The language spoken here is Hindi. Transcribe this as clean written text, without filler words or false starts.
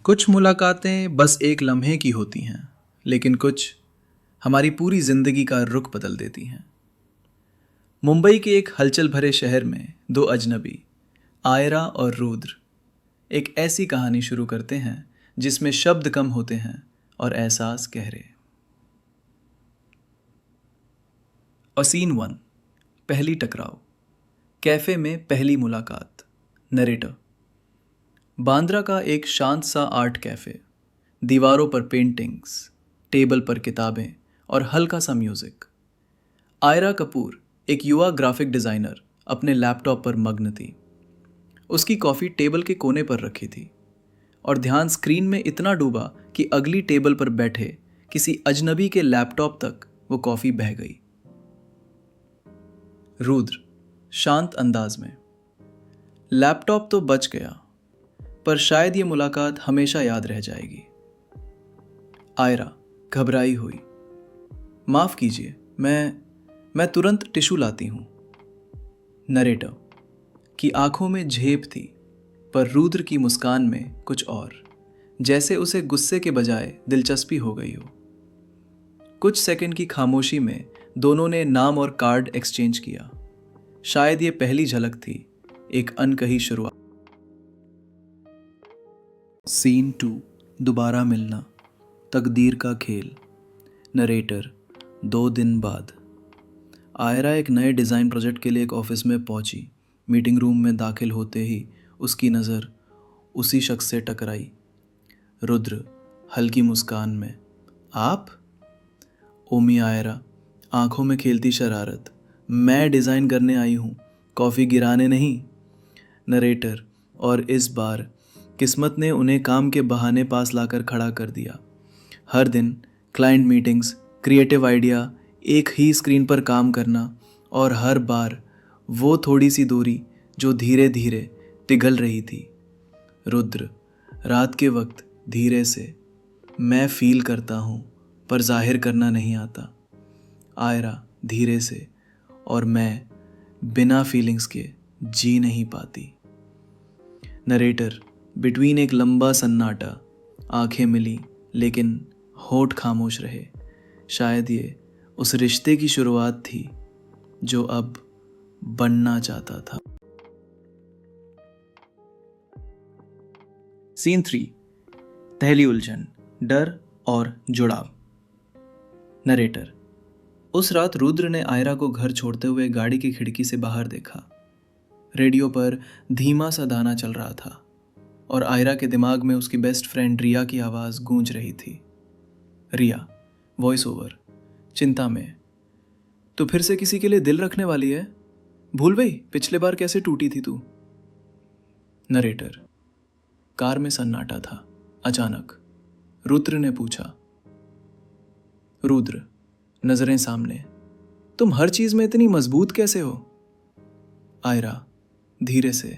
कुछ मुलाकातें बस एक लम्हे की होती हैं, लेकिन कुछ हमारी पूरी जिंदगी का रुख बदल देती हैं। मुंबई के एक हलचल भरे शहर में दो अजनबी, आयरा और रुद्र, एक ऐसी कहानी शुरू करते हैं जिसमें शब्द कम होते हैं और एहसास गहरे। और सीन 1, पहली टकराव। कैफे में पहली मुलाकात। नरेटर। बांद्रा का एक शांत सा आर्ट कैफे, दीवारों पर पेंटिंग्स, टेबल पर किताबें और हल्का सा म्यूजिक। आयरा कपूर, एक युवा ग्राफिक डिजाइनर, अपने लैपटॉप पर मग्न थी। उसकी कॉफ़ी टेबल के कोने पर रखी थी और ध्यान स्क्रीन में इतना डूबा कि अगली टेबल पर बैठे किसी अजनबी के लैपटॉप तक वो कॉफ़ी बह गई। रुद्र, शांत अंदाज में, लैपटॉप तो बच गया, पर शायद ये मुलाकात हमेशा याद रह जाएगी। आयरा, घबराई हुई, माफ कीजिए, मैं तुरंत टिश्यू लाती हूं। नरेटर की आंखों में झेप थी, पर रुद्र की मुस्कान में कुछ और, जैसे उसे गुस्से के बजाय दिलचस्पी हो गई हो। कुछ सेकंड की खामोशी में दोनों ने नाम और कार्ड एक्सचेंज किया। शायद ये पहली झलक थी, एक अनकही शुरुआत। सीन 2, दोबारा मिलना, तकदीर का खेल। नरेटर, 2 दिन बाद। आयरा एक नए डिज़ाइन प्रोजेक्ट के लिए एक ऑफिस में पहुंची। मीटिंग रूम में दाखिल होते ही उसकी नज़र उसी शख्स से टकराई। रुद्र, हल्की मुस्कान में, आप? ओमी आयरा, आंखों में खेलती शरारत, मैं डिज़ाइन करने आई हूँ, कॉफ़ी गिराने नहीं। नरेटर, और इस बार किस्मत ने उन्हें काम के बहाने पास लाकर खड़ा कर दिया। हर दिन क्लाइंट मीटिंग्स, क्रिएटिव आइडिया, एक ही स्क्रीन पर काम करना, और हर बार वो थोड़ी सी दूरी जो धीरे धीरे पिघल रही थी। रुद्र, रात के वक्त धीरे से, मैं फील करता हूँ पर जाहिर करना नहीं आता। आयरा, धीरे से, और मैं बिना फीलिंग्स के जी नहीं पाती। नरेटर, बिटवीन एक लंबा सन्नाटा, आंखें मिली लेकिन होठ खामोश रहे। शायद ये उस रिश्ते की शुरुआत थी जो अब बनना चाहता था। सीन 3, पहली उलझन, डर और जुड़ाव। नरेटर, उस रात रुद्र ने आयरा को घर छोड़ते हुए गाड़ी की खिड़की से बाहर देखा। रेडियो पर धीमा सा गाना चल रहा था और आयरा के दिमाग में उसकी बेस्ट फ्रेंड रिया की आवाज़ गूंज रही थी। रिया, वॉइस ओवर, चिंता में, तो फिर से किसी के लिए दिल रखने वाली है? भूल गई पिछले बार कैसे टूटी थी तू? नरेटर, कार में सन्नाटा था। अचानक रुद्र ने पूछा। रुद्र, नजरें सामने, तुम हर चीज में इतनी मजबूत कैसे हो? आयरा, धीरे से,